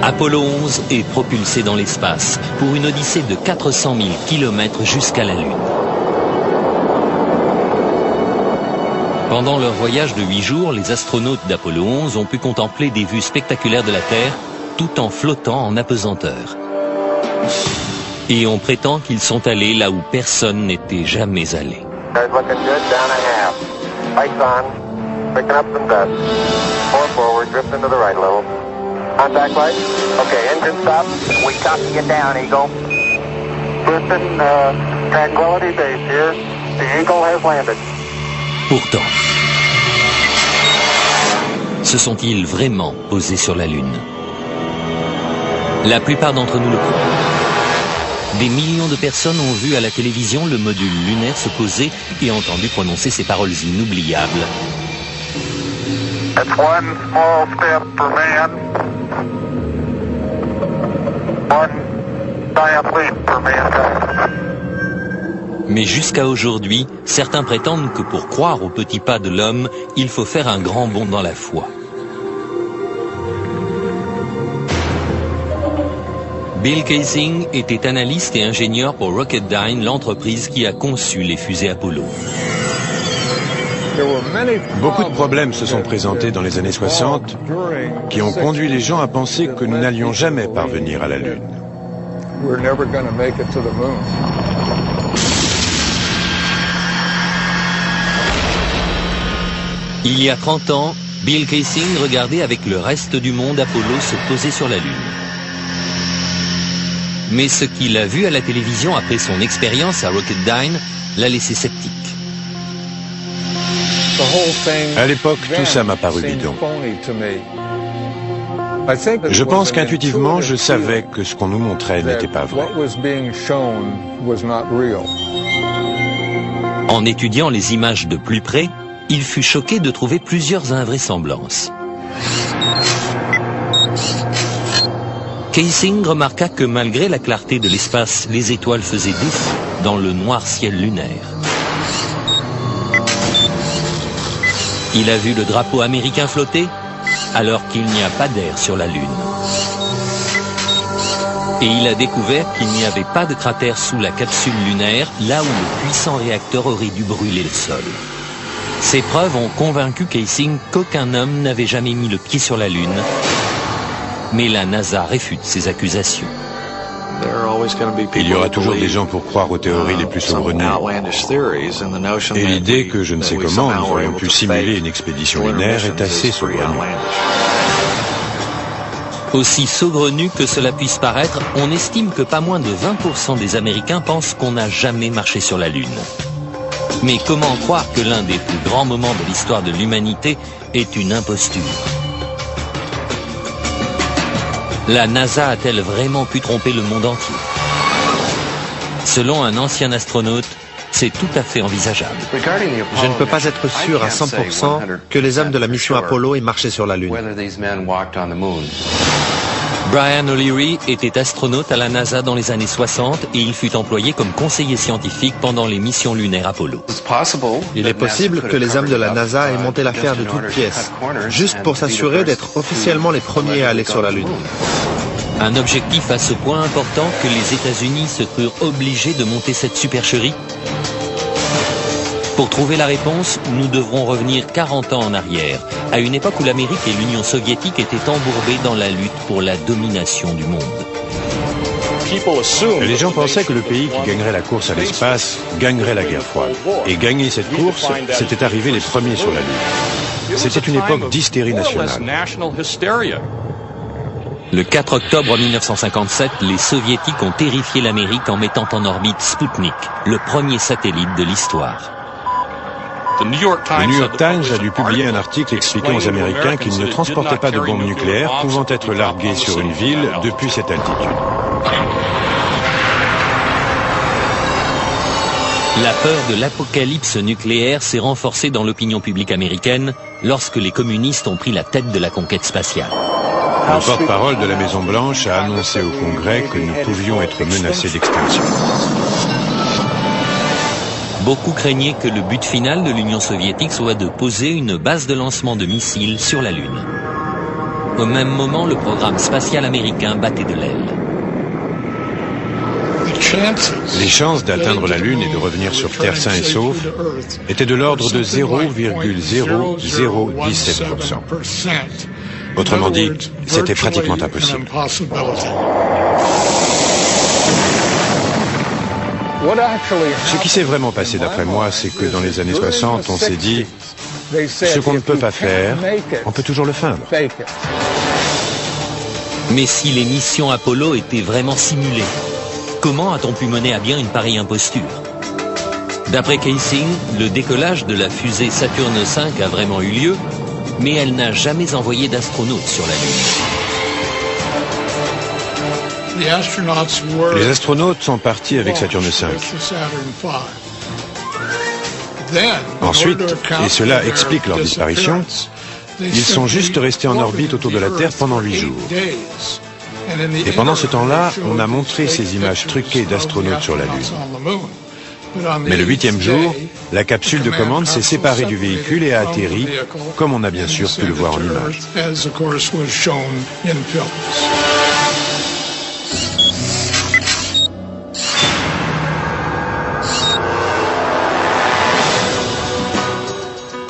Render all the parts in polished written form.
Apollo 11 est propulsé dans l'espace pour une odyssée de 400 000 km jusqu'à la Lune. Pendant leur voyage de 8 jours, les astronautes d'Apollo 11 ont pu contempler des vues spectaculaires de la Terre tout en flottant en apesanteur. Et on prétend qu'ils sont allés là où personne n'était jamais allé. Contact light. Okay, engine stop. We copy you down, Eagle. Listen, Tranquility Base here. The Eagle has landed. Pourtant, se sont-ils vraiment posés sur la Lune? La plupart d'entre nous le croient. Des millions de personnes ont vu à la télévision le module lunaire se poser et entendu prononcer ces paroles inoubliables. That's one small step for man. One giant leap for mankind. Mais jusqu'à aujourd'hui, certains prétendent que pour croire au petit pas de l'homme, il faut faire un grand bond dans la foi. Bill Kaysing était analyste et ingénieur pour Rocketdyne, l'entreprise qui a conçu les fusées Apollo. Beaucoup de problèmes se sont présentés dans les années 60 qui ont conduit les gens à penser que nous n'allions jamais parvenir à la Lune. Il y a 30 ans, Bill Kaysing regardait avec le reste du monde Apollo se poser sur la Lune. Mais ce qu'il a vu à la télévision après son expérience à Rocketdyne l'a laissé sceptique. À l'époque, tout ça m'a paru bidon. Je pense qu'intuitivement, je savais que ce qu'on nous montrait n'était pas vrai. En étudiant les images de plus près, il fut choqué de trouver plusieurs invraisemblances. Kaysing remarqua que malgré la clarté de l'espace, les étoiles faisaient défaut dans le noir ciel lunaire. Il a vu le drapeau américain flotter alors qu'il n'y a pas d'air sur la Lune. Et il a découvert qu'il n'y avait pas de cratère sous la capsule lunaire, là où le puissant réacteur aurait dû brûler le sol. Ces preuves ont convaincu Kaysing qu'aucun homme n'avait jamais mis le pied sur la Lune. Mais la NASA réfute ces accusations. Il y aura toujours des gens pour croire aux théories les plus saugrenues. Et l'idée que je ne sais comment nous aurions pu simuler une expédition lunaire est assez saugrenue. Aussi saugrenu que cela puisse paraître, on estime que pas moins de 20% des Américains pensent qu'on n'a jamais marché sur la Lune. Mais comment croire que l'un des plus grands moments de l'histoire de l'humanité est une imposture? La NASA a-t-elle vraiment pu tromper le monde entier? Selon un ancien astronaute, c'est tout à fait envisageable. Je ne peux pas être sûr à 100% que les hommes de la mission Apollo aient marché sur la Lune. Brian O'Leary était astronaute à la NASA dans les années 60 et il fut employé comme conseiller scientifique pendant les missions lunaires Apollo. Il est possible que les hommes de la NASA aient monté l'affaire de toutes pièces, juste pour s'assurer d'être officiellement les premiers à aller sur la Lune. Un objectif à ce point important que les États-Unis se crurent obligés de monter cette supercherie? Pour trouver la réponse, nous devrons revenir 40 ans en arrière, à une époque où l'Amérique et l'Union soviétique étaient embourbées dans la lutte pour la domination du monde. Les gens pensaient que le pays qui gagnerait la course à l'espace gagnerait la guerre froide. Et gagner cette course, c'était arriver les premiers sur la Lune. C'était une époque d'hystérie nationale. Le 4 octobre 1957, les Soviétiques ont terrifié l'Amérique en mettant en orbite Sputnik, le premier satellite de l'histoire. Le New York Times a dû publier un article expliquant aux Américains qu'ils ne transportaient pas de bombes nucléaires pouvant être larguées sur une ville depuis cette altitude. La peur de l'apocalypse nucléaire s'est renforcée dans l'opinion publique américaine lorsque les communistes ont pris la tête de la conquête spatiale. Le porte-parole de la Maison-Blanche a annoncé au Congrès que nous pouvions être menacés d'extinction. Beaucoup craignaient que le but final de l'Union soviétique soit de poser une base de lancement de missiles sur la Lune. Au même moment, le programme spatial américain battait de l'aile. Les chances d'atteindre la Lune et de revenir sur Terre sain et sauf étaient de l'ordre de 0,0017%. Autrement dit, c'était pratiquement impossible. Ce qui s'est vraiment passé d'après moi, c'est que dans les années 60, on s'est dit, ce qu'on ne peut pas faire, on peut toujours le feindre. Mais si les missions Apollo étaient vraiment simulées, comment a-t-on pu mener à bien une pareille imposture? D'après Kaysing, le décollage de la fusée Saturne V a vraiment eu lieu, mais elle n'a jamais envoyé d'astronautes sur la Lune. Les astronautes sont partis avec Saturne V. Ensuite, et cela explique leur disparition, ils sont juste restés en orbite autour de la Terre pendant 8 jours. Et pendant ce temps-là, on a montré ces images truquées d'astronautes sur la Lune. Mais le 8e jour, la capsule de commande s'est séparée du véhicule et a atterri, comme on a bien sûr pu le voir en images.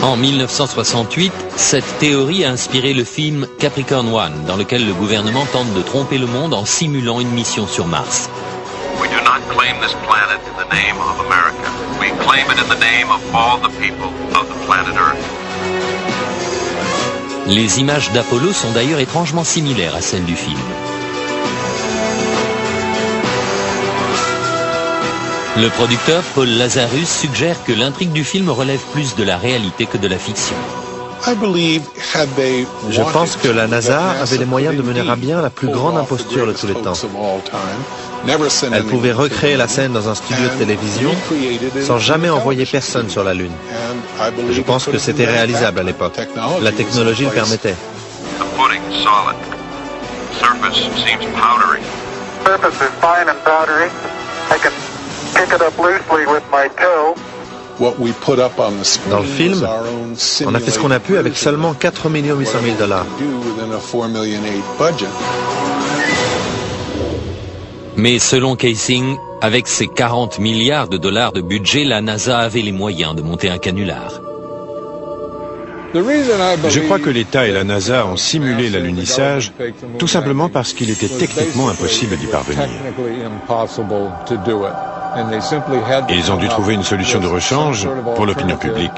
En 1968, cette théorie a inspiré le film Capricorn One, dans lequel le gouvernement tente de tromper le monde en simulant une mission sur Mars. We do not claim this planet in the name of America. We claim it in the name of all the people of the planet Earth. Les images d'Apollo sont d'ailleurs étrangement similaires à celles du film. Le producteur Paul Lazarus suggère que l'intrigue du film relève plus de la réalité que de la fiction. Je pense que la NASA avait les moyens de mener à bien la plus grande imposture de tous les temps. Elle pouvait recréer la scène dans un studio de télévision sans jamais envoyer personne sur la Lune. Je pense que c'était réalisable à l'époque. La technologie le permettait. The pudding is solid. Surface seems powdery. Surface is fine and powdery. I can pick it up loosely with my toe. Dans le film, on a fait ce qu'on a pu avec seulement 4 800 000 $. Mais selon Kaysing, avec ses 40 milliards de dollars de budget, la NASA avait les moyens de monter un canular. Je crois que l'État et la NASA ont simulé l'alunissage tout simplement parce qu'il était techniquement impossible d'y parvenir. Et ils ont dû trouver une solution de rechange pour l'opinion publique.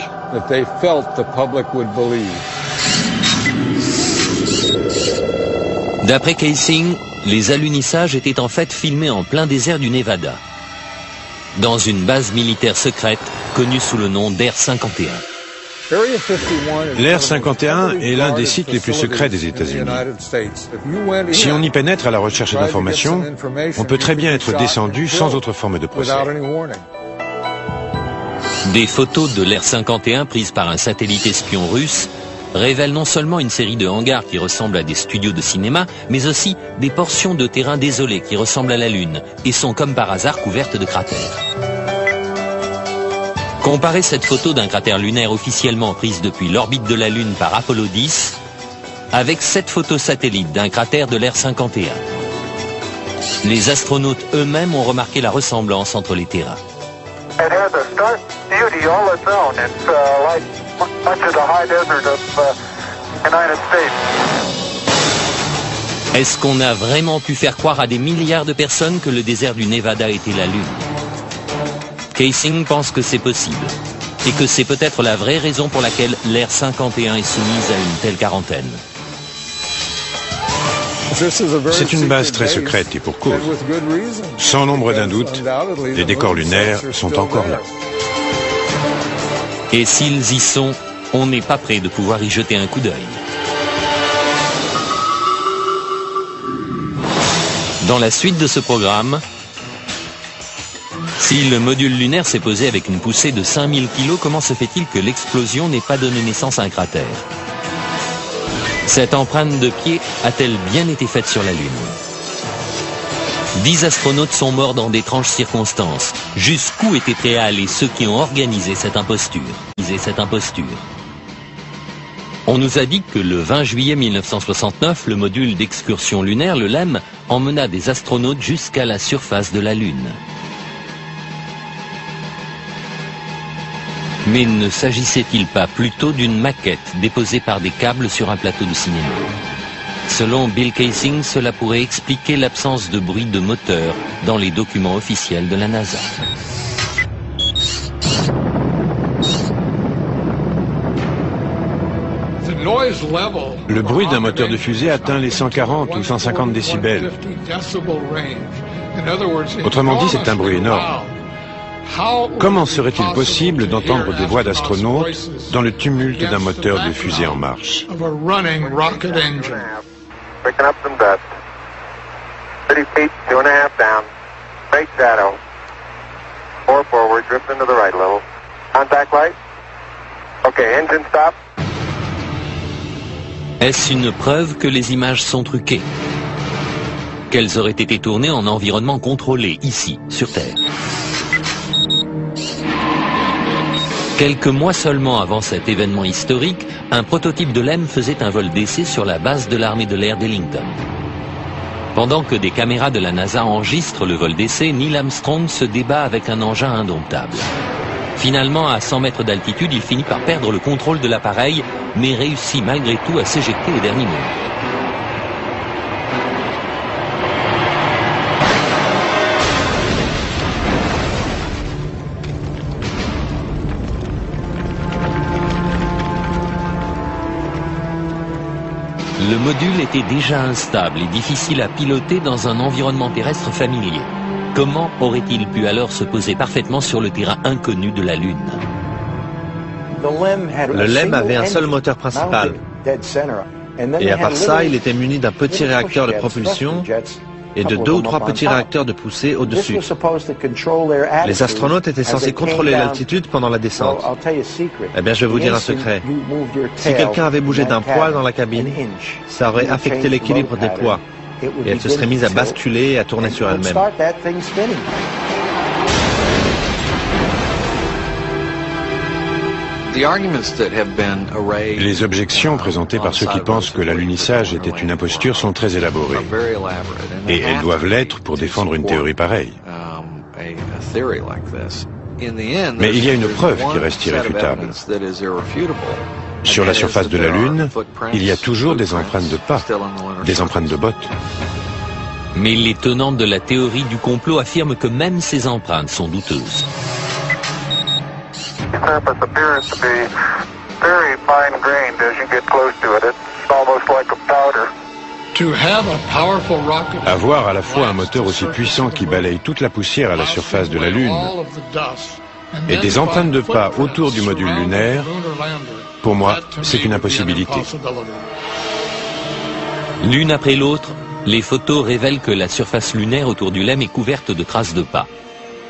D'après Kaysing, les alunissages étaient en fait filmés en plein désert du Nevada, dans une base militaire secrète connue sous le nom d'Air 51. L'Air 51 est l'un des sites les plus secrets des États-Unis. Si on y pénètre à la recherche d'informations, on peut très bien être descendu sans autre forme de procès. Des photos de l'Air 51 prises par un satellite espion russe révèlent non seulement une série de hangars qui ressemblent à des studios de cinéma, mais aussi des portions de terrain désolées qui ressemblent à la Lune et sont comme par hasard couvertes de cratères. Comparez cette photo d'un cratère lunaire officiellement prise depuis l'orbite de la Lune par Apollo 10 avec cette photo satellite d'un cratère de l'Air 51. Les astronautes eux-mêmes ont remarqué la ressemblance entre les terrains. It has a stark beauty all its own. It's like much of the high desert of United States. Est-ce qu'on a vraiment pu faire croire à des milliards de personnes que le désert du Nevada était la Lune? Kaysing pense que c'est possible, et que c'est peut-être la vraie raison pour laquelle l'Air 51 est soumise à une telle quarantaine. C'est une base très secrète et pour cause. Sans nombre d'un doute, les décors lunaires sont encore là. Et s'ils y sont, on n'est pas prêt de pouvoir y jeter un coup d'œil. Dans la suite de ce programme, si le module lunaire s'est posé avec une poussée de 5000 kg, comment se fait-il que l'explosion n'ait pas donné naissance à un cratère? Cette empreinte de pied a-t-elle bien été faite sur la Lune? 10 astronautes sont morts dans d'étranges circonstances. Jusqu'où étaient prêts à aller ceux qui ont organisé cette imposture? On nous a dit que le 20 juillet 1969, le module d'excursion lunaire, le LEM, emmena des astronautes jusqu'à la surface de la Lune. Mais ne s'agissait-il pas plutôt d'une maquette déposée par des câbles sur un plateau de cinéma? Selon Bill Kaysing, cela pourrait expliquer l'absence de bruit de moteur dans les documents officiels de la NASA. Le bruit d'un moteur de fusée atteint les 140 ou 150 décibels. Autrement dit, c'est un bruit énorme. Comment serait-il possible d'entendre des voix d'astronautes dans le tumulte d'un moteur de fusée en marche? Picking up some dust. 30 feet, 2.5 down. Straight shadow. 4 forward, drift into the right a little. Contact light. Okay, engine stop. Est-ce une preuve que les images sont truquées? Qu'elles auraient été tournées en environnement contrôlé, ici, sur Terre? Quelques mois seulement avant cet événement historique, un prototype de LEM faisait un vol d'essai sur la base de l'armée de l'air d'Ellington. Pendant que des caméras de la NASA enregistrent le vol d'essai, Neil Armstrong se débat avec un engin indomptable. Finalement, à 100 mètres d'altitude, il finit par perdre le contrôle de l'appareil, mais réussit malgré tout à s'éjecter au dernier moment. Le module était déjà instable et difficile à piloter dans un environnement terrestre familier. Comment aurait-il pu alors se poser parfaitement sur le terrain inconnu de la Lune? Le LEM avait un seul moteur principal. Et à part ça, il était muni d'un petit réacteur de propulsion et de 2 ou 3 petits réacteurs de poussée au-dessus. Les astronautes étaient censés contrôler l'altitude pendant la descente. Eh bien, je vais vous dire un secret. Si quelqu'un avait bougé d'un poil dans la cabine, ça aurait affecté l'équilibre des poids. Et elle se serait mise à basculer et à tourner sur elle-même. Les objections présentées par ceux qui pensent que l'alunissage était une imposture sont très élaborées. Et elles doivent l'être pour défendre une théorie pareille. Mais il y a une preuve qui reste irréfutable. Sur la surface de la Lune, il y a toujours des empreintes de pas, des empreintes de bottes. Mais les tenants de la théorie du complot affirment que même ces empreintes sont douteuses. The surface appears to be very fine-grained as you get close to it. It's almost like a powder. Avoir à la fois un moteur aussi puissant qui balaye toute la poussière à la surface de la Lune et des empreintes de pas autour du module lunaire, pour moi, c'est une impossibilité. L'une après l'autre, les photos révèlent que la surface lunaire autour du LEM est couverte de traces de pas.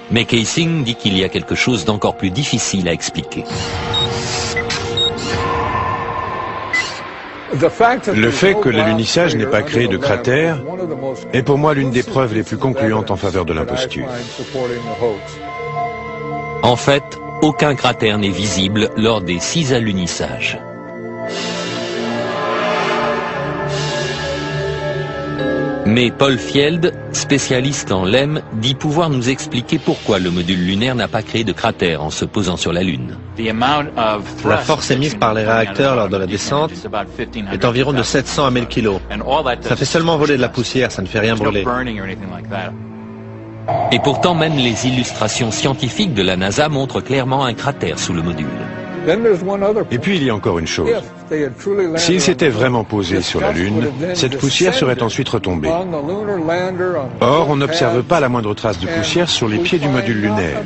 Mais Kaysing dit qu'il y a quelque chose d'encore plus difficile à expliquer. Le fait que l'alunissage n'ait pas créé de cratère est pour moi l'une des preuves les plus concluantes en faveur de l'imposture. En fait, aucun cratère n'est visible lors des 6 alunissages. Mais Paul Fjeld, spécialiste en LEM, dit pouvoir nous expliquer pourquoi le module lunaire n'a pas créé de cratère en se posant sur la Lune. La force émise par les réacteurs lors de la descente est environ de 700 à 1000 kg. Ça fait seulement voler de la poussière, ça ne fait rien brûler. Et pourtant, même les illustrations scientifiques de la NASA montrent clairement un cratère sous le module. Et puis il y a encore une chose. S'ils s'étaient vraiment posés sur la Lune, cette poussière serait ensuite retombée. Or, on n'observe pas la moindre trace de poussière sur les pieds du module lunaire.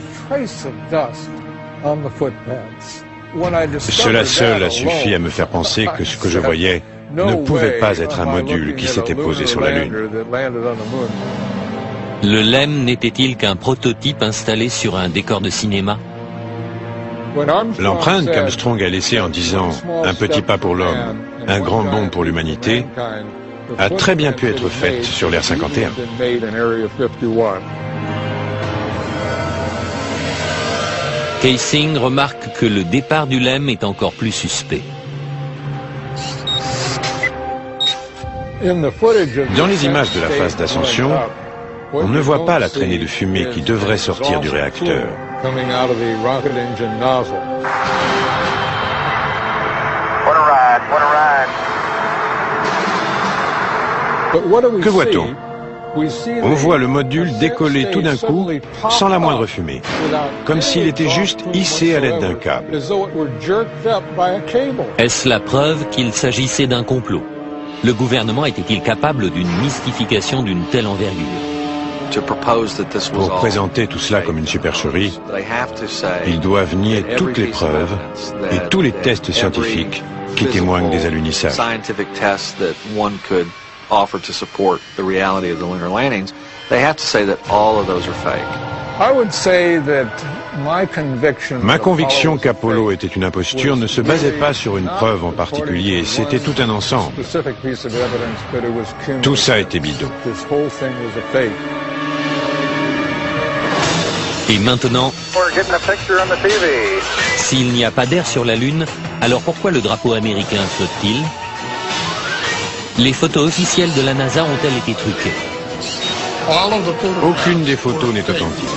Cela seul a suffi à me faire penser que ce que je voyais ne pouvait pas être un module qui s'était posé sur la Lune. Le LEM n'était-il qu'un prototype installé sur un décor de cinéma? L'empreinte qu'Armstrong a laissée en disant « un petit pas pour l'homme, un grand bond pour l'humanité » a très bien pu être faite sur l'Air 51. Kaysing remarque que le départ du LEM est encore plus suspect. Dans les images de la phase d'ascension, on ne voit pas la traînée de fumée qui devrait sortir du réacteur. Que voit-on? On voit le module décoller tout d'un coup, sans la moindre fumée, comme s'il était juste hissé à l'aide d'un câble. Est-ce la preuve qu'il s'agissait d'un complot? Le gouvernement était-il capable d'une mystification d'une telle envergure? Pour présenter tout cela comme une supercherie, ils doivent nier toutes les preuves et tous les tests scientifiques qui témoignent des alunisages. Offered to support the reality of the lunar landings, they have to say that all of those are fake. Ma conviction qu'Apollo était une imposture ne se basait pas sur une preuve en particulier, c'était tout un ensemble. Tout ça était bidon. Et maintenant, s'il n'y a pas d'air sur la Lune, alors pourquoi le drapeau américain flotte-t-il? Les photos officielles de la NASA ont-elles été truquées? Aucune des photos n'est authentique.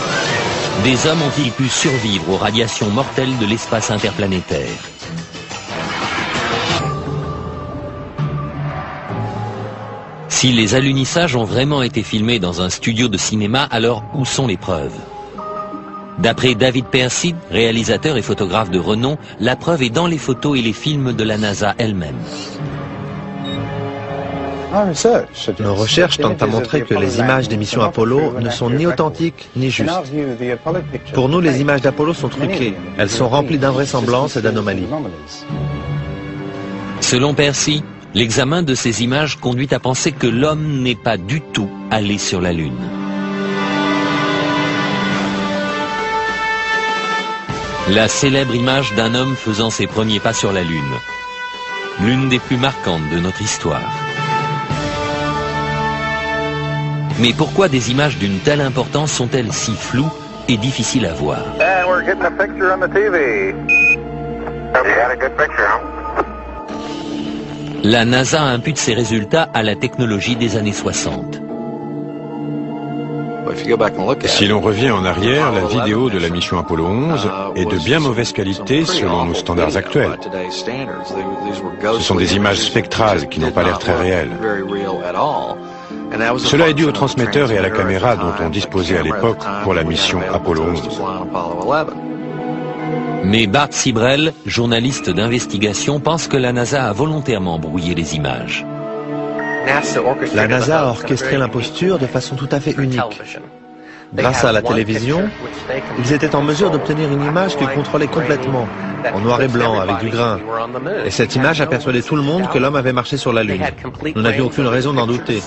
Des hommes ont-ils pu survivre aux radiations mortelles de l'espace interplanétaire? Si les alunissages ont vraiment été filmés dans un studio de cinéma, alors où sont les preuves? D'après David Percy, réalisateur et photographe de renom, la preuve est dans les photos et les films de la NASA elle-même. Nos recherches tentent à montrer que les images des missions Apollo ne sont ni authentiques ni justes. Pour nous, les images d'Apollo sont truquées. Elles sont remplies d'invraisemblances et d'anomalies. Selon Percy, l'examen de ces images conduit à penser que l'homme n'est pas du tout allé sur la Lune. La célèbre image d'un homme faisant ses premiers pas sur la Lune. L'une des plus marquantes de notre histoire. Mais pourquoi des images d'une telle importance sont-elles si floues et difficiles à voir? La NASA impute ses résultats à la technologie des années 60. Si l'on revient en arrière, la vidéo de la mission Apollo 11 est de bien mauvaise qualité selon nos standards actuels. Ce sont des images spectrales qui n'ont pas l'air très réelles. Cela est dû au transmetteur et à la caméra dont on disposait à l'époque pour la mission Apollo 11. Mais Bart Sibrel, journaliste d'investigation, pense que la NASA a volontairement brouillé les images. La NASA a orchestré l'imposture de façon tout à fait unique. Grâce à la télévision, ils étaient en mesure d'obtenir une image qu'ils contrôlaient complètement, en noir et blanc, avec du grain. Et cette image a persuadé tout le monde que l'homme avait marché sur la Lune. Nous n'avions aucune raison d'en douter.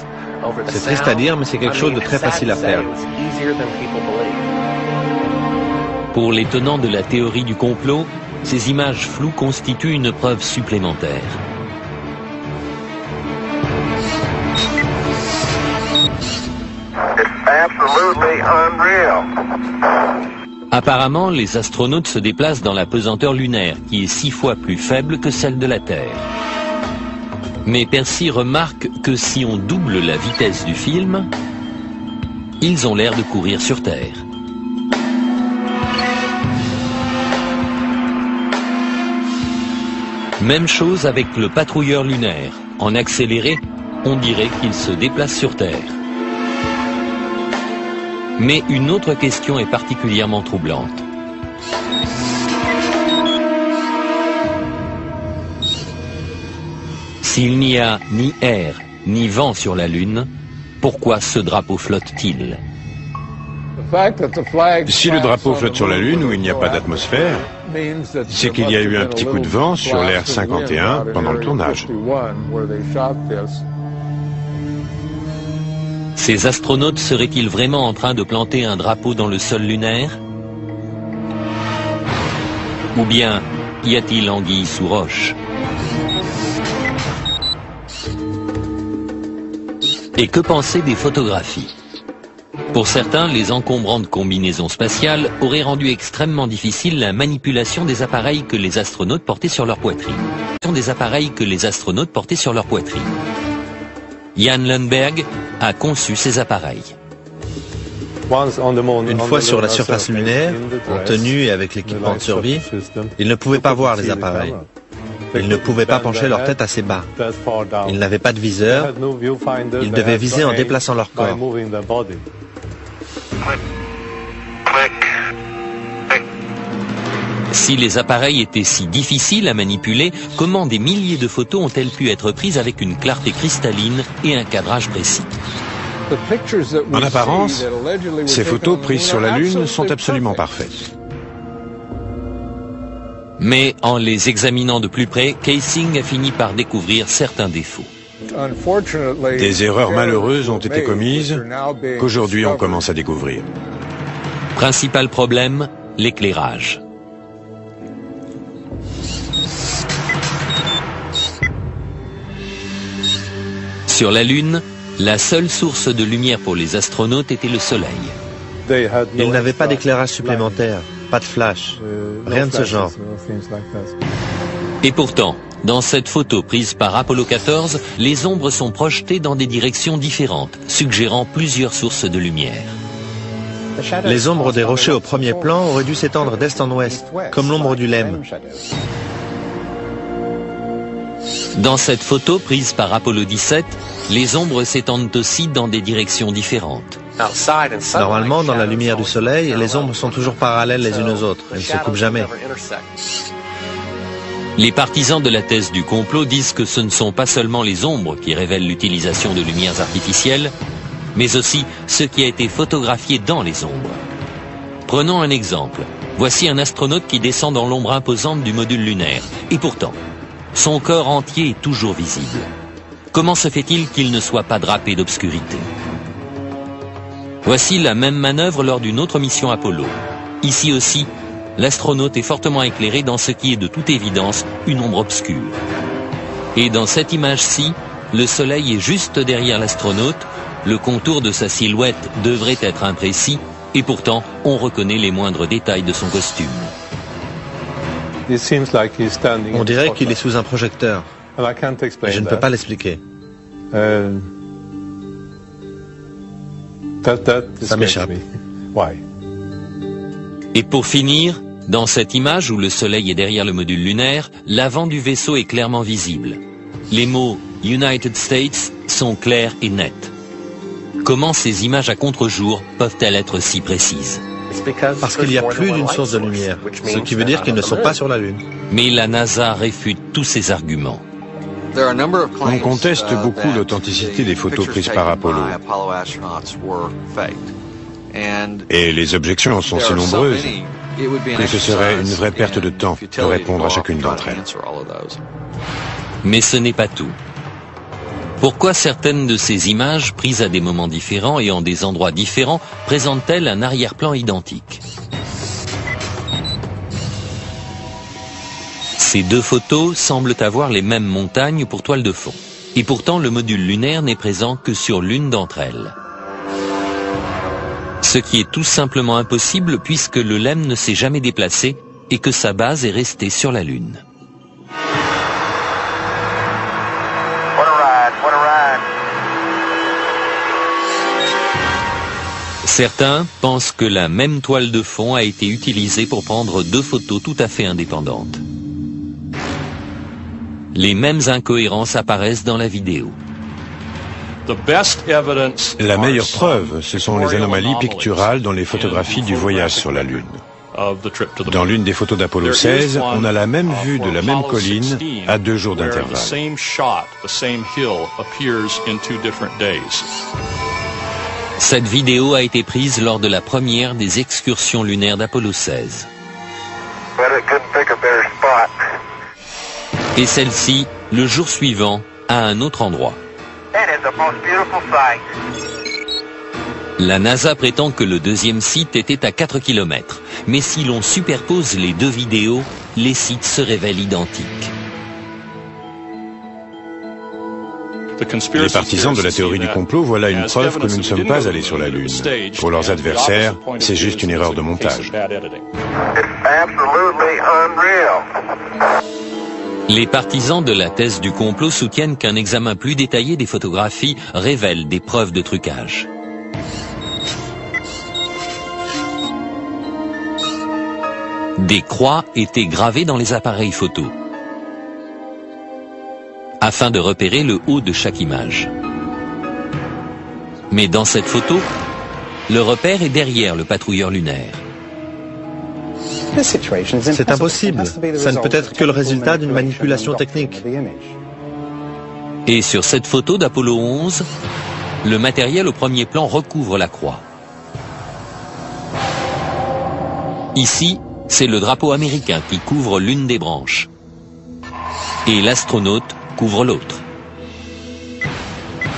C'est triste à dire, mais c'est quelque chose de très facile à faire. Pour les tenants de la théorie du complot, ces images floues constituent une preuve supplémentaire. Apparemment, les astronautes se déplacent dans la pesanteur lunaire, qui est 6 fois plus faible que celle de la Terre. Mais Percy remarque que si on double la vitesse du film, ils ont l'air de courir sur Terre. Même chose avec le patrouilleur lunaire. En accéléré, on dirait qu'il se déplace sur Terre. Mais une autre question est particulièrement troublante. S'il n'y a ni air, ni vent sur la Lune, pourquoi ce drapeau flotte-t-il? Si le drapeau flotte sur la Lune où il n'y a pas d'atmosphère, c'est qu'il y a eu un petit coup de vent sur l'Air 51 pendant le tournage. Ces astronautes seraient-ils vraiment en train de planter un drapeau dans le sol lunaire? Ou bien y a-t-il anguille sous roche? Et que penser des photographies? Pour certains, les encombrantes combinaisons spatiales auraient rendu extrêmement difficile la manipulation des appareils que les astronautes portaient sur leur poitrine. Jan Lundberg a conçu ces appareils. Une fois sur la surface lunaire, en tenue et avec l'équipement de survie, ils ne pouvaient pas voir les appareils. Ils ne pouvaient pas pencher leur tête assez bas. Ils n'avaient pas de viseur. Ils devaient viser en déplaçant leur corps. Si les appareils étaient si difficiles à manipuler, comment des milliers de photos ont-elles pu être prises avec une clarté cristalline et un cadrage précis? En apparence, ces photos prises sur la Lune sont absolument parfaites. Mais en les examinant de plus près, Kaysing a fini par découvrir certains défauts. Des erreurs malheureuses ont été commises qu'aujourd'hui on commence à découvrir. Principal problème, l'éclairage. Sur la Lune, la seule source de lumière pour les astronautes était le Soleil. Ils n'avaient pas d'éclairage supplémentaire, pas de flash, rien de ce genre. Et pourtant, dans cette photo prise par Apollo 14, les ombres sont projetées dans des directions différentes, suggérant plusieurs sources de lumière. Les ombres des rochers au premier plan auraient dû s'étendre d'est en ouest, comme l'ombre du Lem. Dans cette photo prise par Apollo 17, les ombres s'étendent aussi dans des directions différentes. Normalement, dans la lumière du Soleil, les ombres sont toujours parallèles les unes aux autres. Elles ne se coupent jamais. Les partisans de la thèse du complot disent que ce ne sont pas seulement les ombres qui révèlent l'utilisation de lumières artificielles, mais aussi ce qui a été photographié dans les ombres. Prenons un exemple. Voici un astronaute qui descend dans l'ombre imposante du module lunaire. Et pourtant, son corps entier est toujours visible. Comment se fait-il qu'il ne soit pas drapé d'obscurité? Voici la même manœuvre lors d'une autre mission Apollo. Ici aussi, l'astronaute est fortement éclairé dans ce qui est de toute évidence une ombre obscure. Et dans cette image-ci, le Soleil est juste derrière l'astronaute, le contour de sa silhouette devrait être imprécis, et pourtant on reconnaît les moindres détails de son costume. On dirait qu'il est sous un projecteur. Mais je ne peux pas l'expliquer. Ça m'échappe. Et pour finir, dans cette image où le Soleil est derrière le module lunaire, l'avant du vaisseau est clairement visible. Les mots « United States » sont clairs et nets. Comment ces images à contre-jour peuvent-elles être si précises? Parce qu'il y a plus d'une source de lumière, ce qui veut dire qu'ils ne sont pas sur la Lune. Mais la NASA réfute tous ces arguments. On conteste beaucoup l'authenticité des photos prises par Apollo. Et les objections sont si nombreuses que ce serait une vraie perte de temps de répondre à chacune d'entre elles. Mais ce n'est pas tout. Pourquoi certaines de ces images, prises à des moments différents et en des endroits différents, présentent-elles un arrière-plan identique? Ces deux photos semblent avoir les mêmes montagnes pour toile de fond. Et pourtant, le module lunaire n'est présent que sur l'une d'entre elles. Ce qui est tout simplement impossible puisque le LEM ne s'est jamais déplacé et que sa base est restée sur la Lune. Certains pensent que la même toile de fond a été utilisée pour prendre deux photos tout à fait indépendantes. Les mêmes incohérences apparaissent dans la vidéo. La meilleure preuve, ce sont les anomalies picturales dans les photographies du voyage sur la Lune. Dans l'une des photos d'Apollo 16, on a la même vue de la même colline à 2 jours d'intervalle. Cette vidéo a été prise lors de la première des excursions lunaires d'Apollo 16. Et celle-ci, le jour suivant, à un autre endroit. La NASA prétend que le deuxième site était à 4 km, mais si l'on superpose les deux vidéos, les sites se révèlent identiques. Les partisans de la théorie du complot voient là une preuve que nous ne sommes pas allés sur la Lune. Pour leurs adversaires, c'est juste une erreur de montage. Les partisans de la thèse du complot soutiennent qu'un examen plus détaillé des photographies révèle des preuves de trucage. Des croix étaient gravées dans les appareils photo, afin de repérer le haut de chaque image. Mais dans cette photo, le repère est derrière le patrouilleur lunaire. C'est impossible. Ça ne peut être que le résultat d'une manipulation technique. Et sur cette photo d'Apollo 11, le matériel au premier plan recouvre la croix. Ici, c'est le drapeau américain qui couvre l'une des branches. Et l'astronaute couvre l'autre.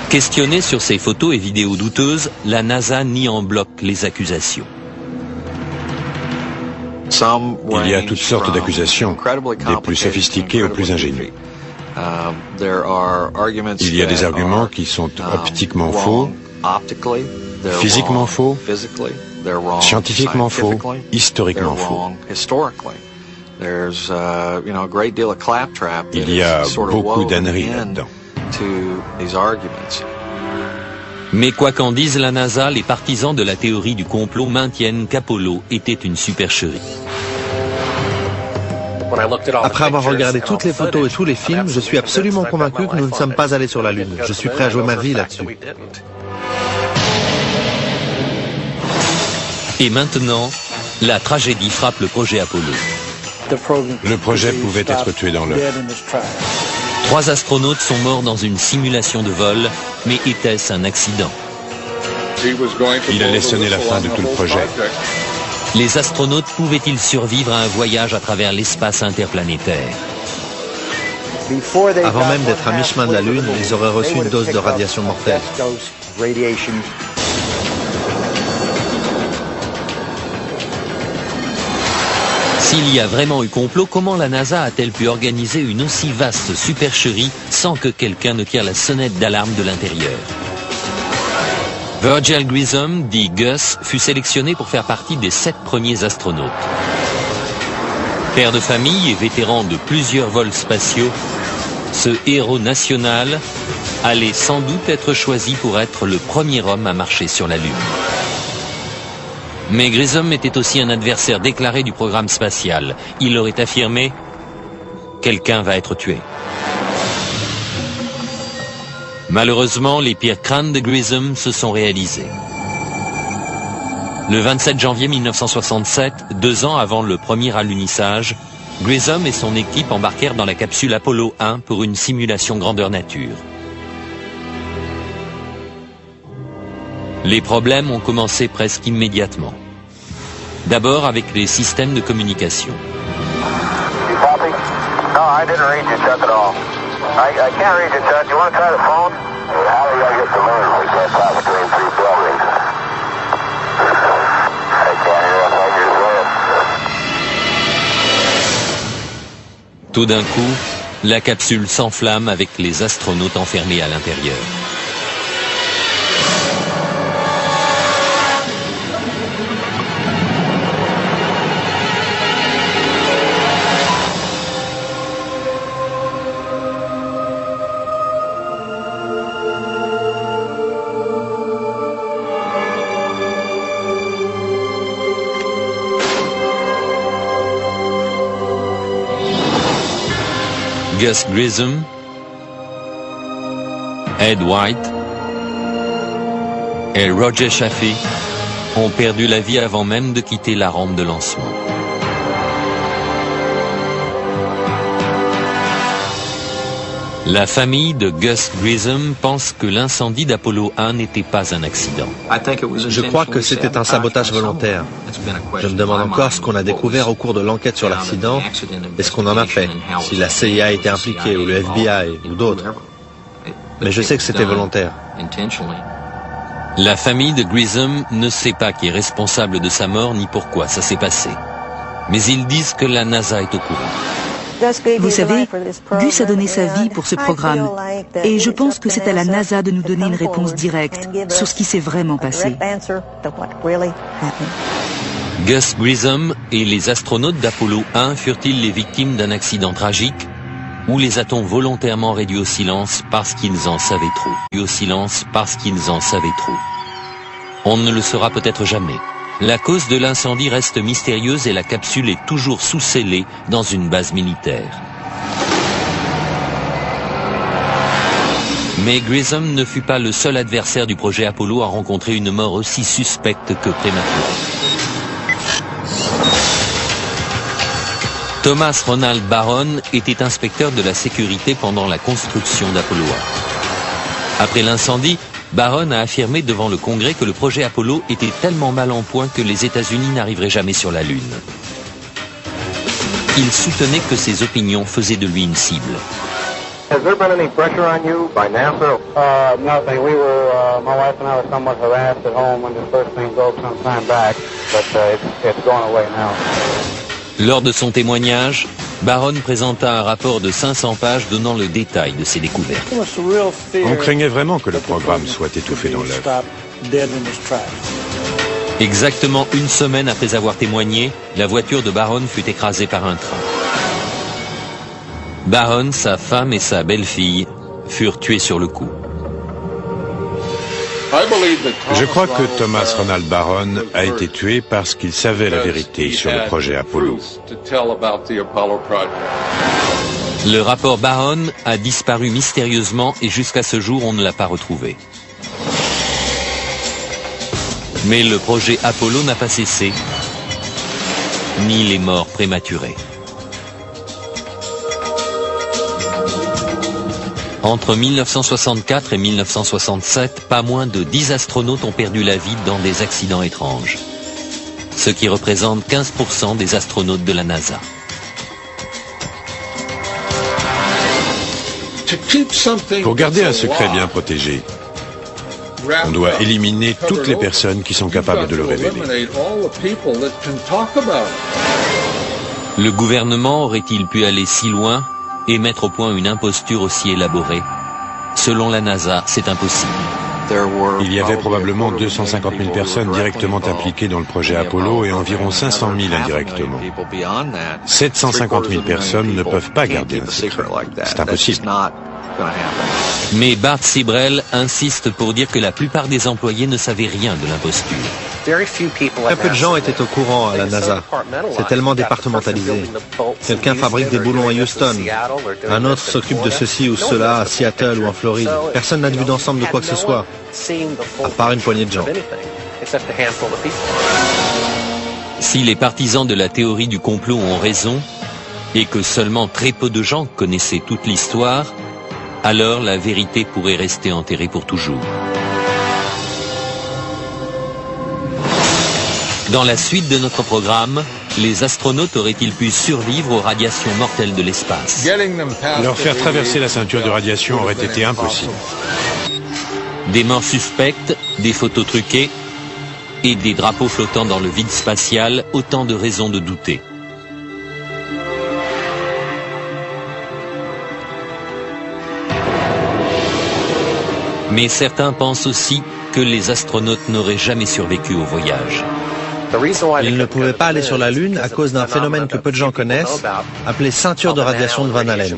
Questionnée sur ces photos et vidéos douteuses, la NASA nie en bloc les accusations. Il y a toutes sortes d'accusations, des plus sophistiquées aux plus ingénues. Il y a des arguments qui sont optiquement faux, physiquement faux, scientifiquement faux, historiquement faux. Il y a beaucoup d'âneries là-dedans. Mais quoi qu'en dise la NASA, les partisans de la théorie du complot maintiennent qu'Apollo était une supercherie. Après avoir regardé toutes les photos et tous les films, je suis absolument convaincu que nous ne sommes pas allés sur la Lune. Je suis prêt à jouer ma vie là-dessus. Et maintenant, la tragédie frappe le projet Apollo. Le projet pouvait être tué dans l'œuf. 3 astronautes sont morts dans une simulation de vol, mais était-ce un accident? Il allait sonner la fin de tout le projet. Les astronautes pouvaient-ils survivre à un voyage à travers l'espace interplanétaire? Avant même d'être à mi-chemin de la Lune, ils auraient reçu une dose de radiation mortelle. S'il y a vraiment eu complot, comment la NASA a-t-elle pu organiser une aussi vaste supercherie sans que quelqu'un ne tire la sonnette d'alarme de l'intérieur? Virgil Grissom, dit Gus, fut sélectionné pour faire partie des 7 premiers astronautes. Père de famille et vétéran de plusieurs vols spatiaux, ce héros national allait sans doute être choisi pour être le premier homme à marcher sur la Lune. Mais Grissom était aussi un adversaire déclaré du programme spatial. Il aurait affirmé « Quelqu'un va être tué ». Malheureusement, les pires craintes de Grissom se sont réalisées. Le 27 janvier 1967, 2 ans avant le premier alunissage, Grissom et son équipe embarquèrent dans la capsule Apollo 1 pour une simulation grandeur nature. Les problèmes ont commencé presque immédiatement. D'abord avec les systèmes de communication. I can't read you, Chuck. You want to try the phone? How do I get the moon? We can't talk between 3 buildings. I can't hear a thing you're saying. Tout d'un coup, la capsule s'enflamme avec les astronautes enfermés à l'intérieur. Gus Grissom, Ed White et Roger Chaffee ont perdu la vie avant même de quitter la rampe de lancement. La famille de Gus Grissom pense que l'incendie d'Apollo 1 n'était pas un accident. Je crois que c'était un sabotage volontaire. Je me demande encore ce qu'on a découvert au cours de l'enquête sur l'accident et ce qu'on en a fait, si la CIA était impliquée ou le FBI ou d'autres. Mais je sais que c'était volontaire. La famille de Grissom ne sait pas qui est responsable de sa mort ni pourquoi ça s'est passé. Mais ils disent que la NASA est au courant. Vous savez, Gus a donné sa vie pour ce programme et je pense que c'est à la NASA de nous donner une réponse directe sur ce qui s'est vraiment passé. Gus Grissom et les astronautes d'Apollo 1 furent-ils les victimes d'un accident tragique Ou les a-t-on volontairement réduits au silence parce qu'ils en savaient trop? On ne le saura peut-être jamais. La cause de l'incendie reste mystérieuse et la capsule est toujours sous-scellée dans une base militaire. Mais Grissom ne fut pas le seul adversaire du projet Apollo à rencontrer une mort aussi suspecte que prématurée. Thomas Ronald Barron était inspecteur de la sécurité pendant la construction d'Apollo 1. Après l'incendie, Barron a affirmé devant le Congrès que le projet Apollo était tellement mal en point que les États-Unis n'arriveraient jamais sur la Lune. Il soutenait que ses opinions faisaient de lui une cible. Has there been any pressure on you by NASA? Nothing. We were, my wife and I were somewhat harassed at home when the first thing broke some time back, but it's gone away now. Lors de son témoignage, Barron présenta un rapport de 500 pages donnant le détail de ses découvertes. On craignait vraiment que le programme soit étouffé dans l'œuf. Exactement une semaine après avoir témoigné, la voiture de Barron fut écrasée par un train. Barron, sa femme et sa belle-fille furent tués sur le coup. Je crois que Thomas Ronald Barron a été tué parce qu'il savait la vérité sur le projet Apollo. Le rapport Barron a disparu mystérieusement et jusqu'à ce jour on ne l'a pas retrouvé. Mais le projet Apollo n'a pas cessé, ni les morts prématurées. Entre 1964 et 1967, pas moins de 10 astronautes ont perdu la vie dans des accidents étranges, ce qui représente 15% des astronautes de la NASA. Pour garder un secret bien protégé, on doit éliminer toutes les personnes qui sont capables de le révéler. Le gouvernement aurait-il pu aller si loin et mettre au point une imposture aussi élaborée? Selon la NASA, c'est impossible. Il y avait probablement 250 000 personnes directement impliquées dans le projet Apollo et environ 500 000 indirectement. 750 000 personnes ne peuvent pas garder un secret. C'est impossible. Mais Bart Sibrel insiste pour dire que la plupart des employés ne savaient rien de l'imposture. Très peu de gens étaient au courant à la NASA. C'est tellement départementalisé. Quelqu'un fabrique des boulons à Houston. Un autre s'occupe de ceci ou cela à Seattle ou en Floride. Personne n'a de vue d'ensemble de quoi que ce soit, à part une poignée de gens. Si les partisans de la théorie du complot ont raison, et que seulement très peu de gens connaissaient toute l'histoire, alors la vérité pourrait rester enterrée pour toujours. Dans la suite de notre programme, les astronautes auraient-ils pu survivre aux radiations mortelles de l'espace? Leur faire traverser la ceinture de radiation aurait été impossible. Des morts suspectes, des photos truquées et des drapeaux flottant dans le vide spatial, autant de raisons de douter. Mais certains pensent aussi que les astronautes n'auraient jamais survécu au voyage. Ils ne pouvaient pas aller sur la Lune à cause d'un phénomène que peu de gens connaissent, appelé ceinture de radiation de Van Allen.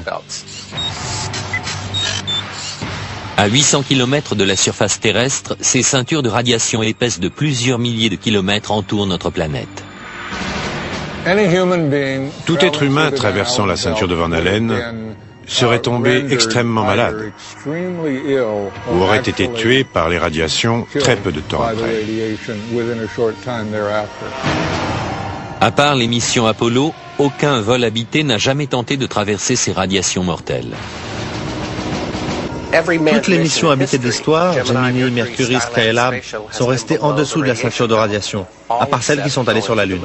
À 800 km de la surface terrestre, ces ceintures de radiation épaisses de plusieurs milliers de kilomètres entourent notre planète. Tout être humain traversant la ceinture de Van Allen serait tombé extrêmement malade ou aurait été tué par les radiations très peu de temps après. À part les missions Apollo, aucun vol habité n'a jamais tenté de traverser ces radiations mortelles. Toutes les missions habitées de l'histoire, Gemini, Mercury, Skylab, sont restées en dessous de la ceinture de radiation, à part celles qui sont allées sur la Lune.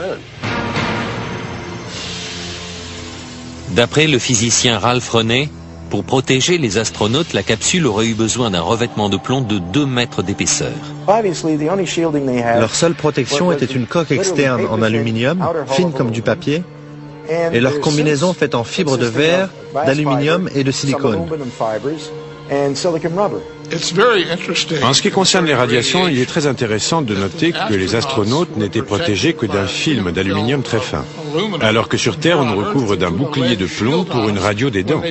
D'après le physicien Ralph Rennet, pour protéger les astronautes, la capsule aurait eu besoin d'un revêtement de plomb de 2 mètres d'épaisseur. Leur seule protection était une coque externe en aluminium, fine comme du papier, et leur combinaison faite en fibres de verre, d'aluminium et de silicone. En ce qui concerne les radiations, il est très intéressant de noter que les astronautes n'étaient protégés que d'un film d'aluminium très fin, alors que sur Terre, on nous recouvre d'un bouclier de plomb pour une radio des dents.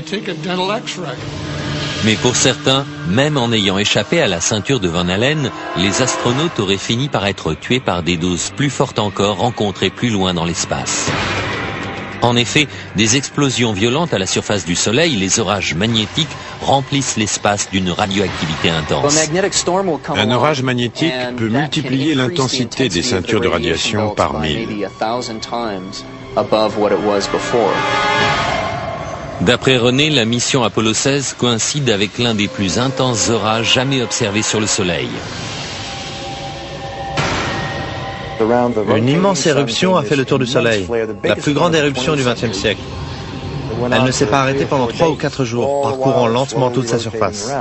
Mais pour certains, même en ayant échappé à la ceinture de Van Allen, les astronautes auraient fini par être tués par des doses plus fortes encore rencontrées plus loin dans l'espace. En effet, des explosions violentes à la surface du Soleil, les orages magnétiques, remplissent l'espace d'une radioactivité intense. Un orage magnétique peut multiplier l'intensité des ceintures de radiation par 1000. D'après René, la mission Apollo 16 coïncide avec l'un des plus intenses orages jamais observés sur le Soleil. Une immense éruption a fait le tour du Soleil, la plus grande éruption du XXe siècle. Elle ne s'est pas arrêtée pendant 3 ou 4 jours, parcourant lentement toute sa surface.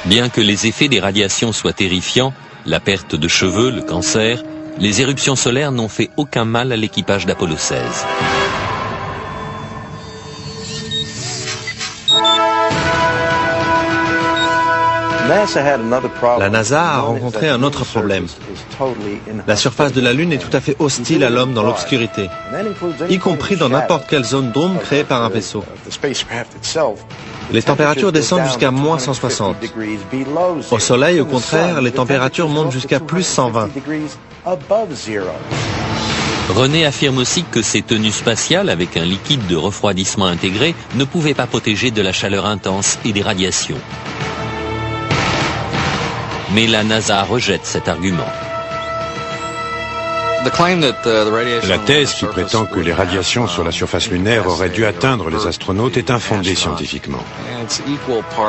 Bien que les effets des radiations soient terrifiants, la perte de cheveux, le cancer, les éruptions solaires n'ont fait aucun mal à l'équipage d'Apollo 16. La NASA a rencontré un autre problème. La surface de la Lune est tout à fait hostile à l'homme dans l'obscurité, y compris dans n'importe quelle zone d'ombre créée par un vaisseau. Les températures descendent jusqu'à moins 160. Au Soleil, au contraire, les températures montent jusqu'à plus 120. René affirme aussi que ces tenues spatiales avec un liquide de refroidissement intégré ne pouvaient pas protéger de la chaleur intense et des radiations. Mais la NASA rejette cet argument. La thèse qui prétend que les radiations sur la surface lunaire auraient dû atteindre les astronautes est infondée scientifiquement.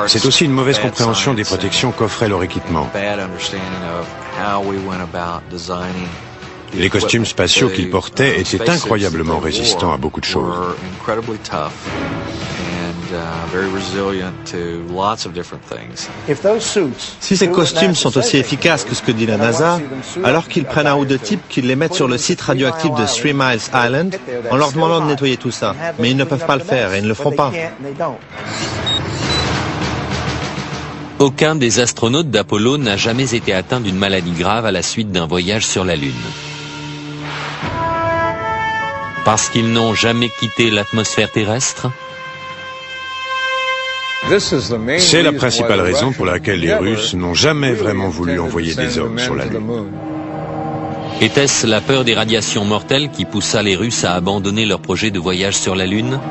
C'est aussi une mauvaise compréhension des protections qu'offrait leur équipement. Les costumes spatiaux qu'ils portaient étaient incroyablement résistants à beaucoup de choses. Si ces costumes sont aussi efficaces que ce que dit la NASA, alors qu'ils prennent un ou deux types, qu'ils les mettent sur le site radioactif de 3 Miles Island en leur demandant de nettoyer tout ça. Mais ils ne peuvent pas le faire et ils ne le feront pas. Aucun des astronautes d'Apollo n'a jamais été atteint d'une maladie grave à la suite d'un voyage sur la Lune. Parce qu'ils n'ont jamais quitté l'atmosphère terrestre ? C'est la principale raison pour laquelle les Russes n'ont jamais vraiment voulu envoyer des hommes sur la Lune. Était-ce la peur des radiations mortelles qui poussa les Russes à abandonner leur projet de voyage sur la Lune?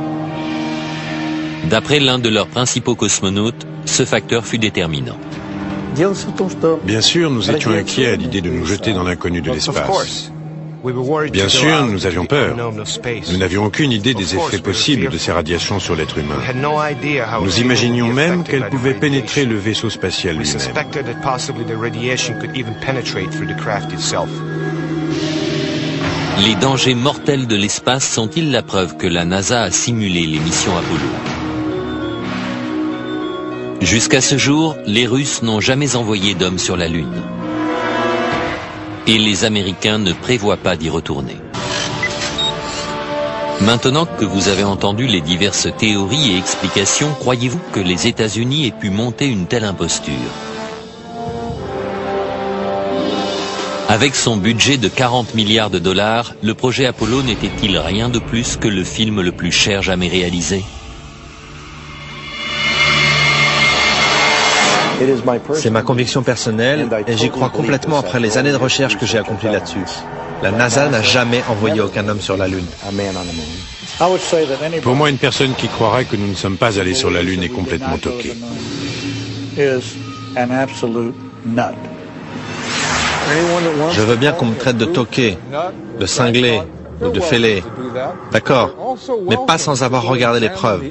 D'après l'un de leurs principaux cosmonautes, ce facteur fut déterminant. Bien sûr, nous étions inquiets à l'idée de nous jeter dans l'inconnu de l'espace. Bien sûr, nous avions peur. Nous n'avions aucune idée des effets possibles de ces radiations sur l'être humain. Nous imaginions même qu'elles pouvaient pénétrer le vaisseau spatial lui-même. Les dangers mortels de l'espace sont-ils la preuve que la NASA a simulé les missions Apollo? Jusqu'à ce jour, les Russes n'ont jamais envoyé d'hommes sur la Lune. Et les Américains ne prévoient pas d'y retourner. Maintenant que vous avez entendu les diverses théories et explications, croyez-vous que les États-Unis aient pu monter une telle imposture? Avec son budget de 40 milliards de dollars, le projet Apollo n'était-il rien de plus que le film le plus cher jamais réalisé? C'est ma conviction personnelle et j'y crois complètement après les années de recherche que j'ai accomplies là-dessus. La NASA n'a jamais envoyé aucun homme sur la Lune. Pour moi, une personne qui croirait que nous ne sommes pas allés sur la Lune est complètement toquée. Je veux bien qu'on me traite de toqué, de cinglé ou de fêlé. D'accord, mais pas sans avoir regardé les preuves,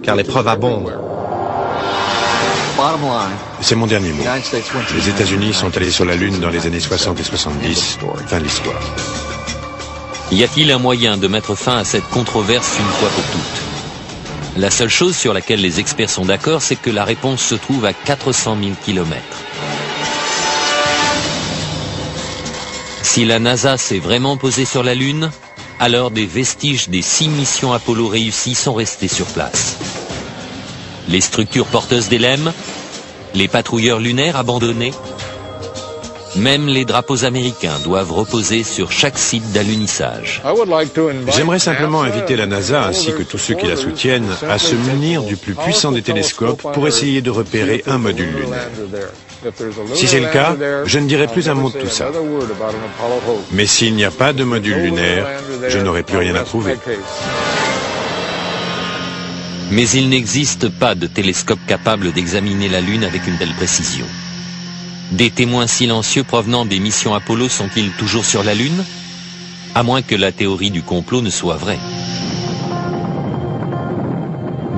car les preuves abondent. C'est mon dernier mot. Les États-Unis sont allés sur la Lune dans les années 60 et 70. Fin de l'histoire. Y a-t-il un moyen de mettre fin à cette controverse une fois pour toutes? La seule chose sur laquelle les experts sont d'accord, c'est que la réponse se trouve à 400 000 kilomètres. Si la NASA s'est vraiment posée sur la Lune, alors des vestiges des 6 missions Apollo réussies sont restés sur place. Les structures porteuses d'élèmes, les patrouilleurs lunaires abandonnés, même les drapeaux américains doivent reposer sur chaque site d'alunissage. J'aimerais simplement inviter la NASA ainsi que tous ceux qui la soutiennent à se munir du plus puissant des télescopes pour essayer de repérer un module lunaire. Si c'est le cas, je ne dirai plus un mot de tout ça. Mais s'il n'y a pas de module lunaire, je n'aurai plus rien à prouver. Mais il n'existe pas de télescope capable d'examiner la Lune avec une telle précision. Des témoins silencieux provenant des missions Apollo sont-ils toujours sur la Lune? À moins que la théorie du complot ne soit vraie.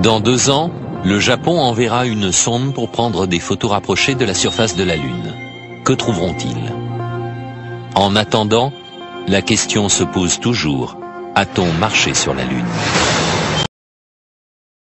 Dans 2 ans, le Japon enverra une sonde pour prendre des photos rapprochées de la surface de la Lune. Que trouveront-ils? En attendant, la question se pose toujours. A-t-on marché sur la Lune?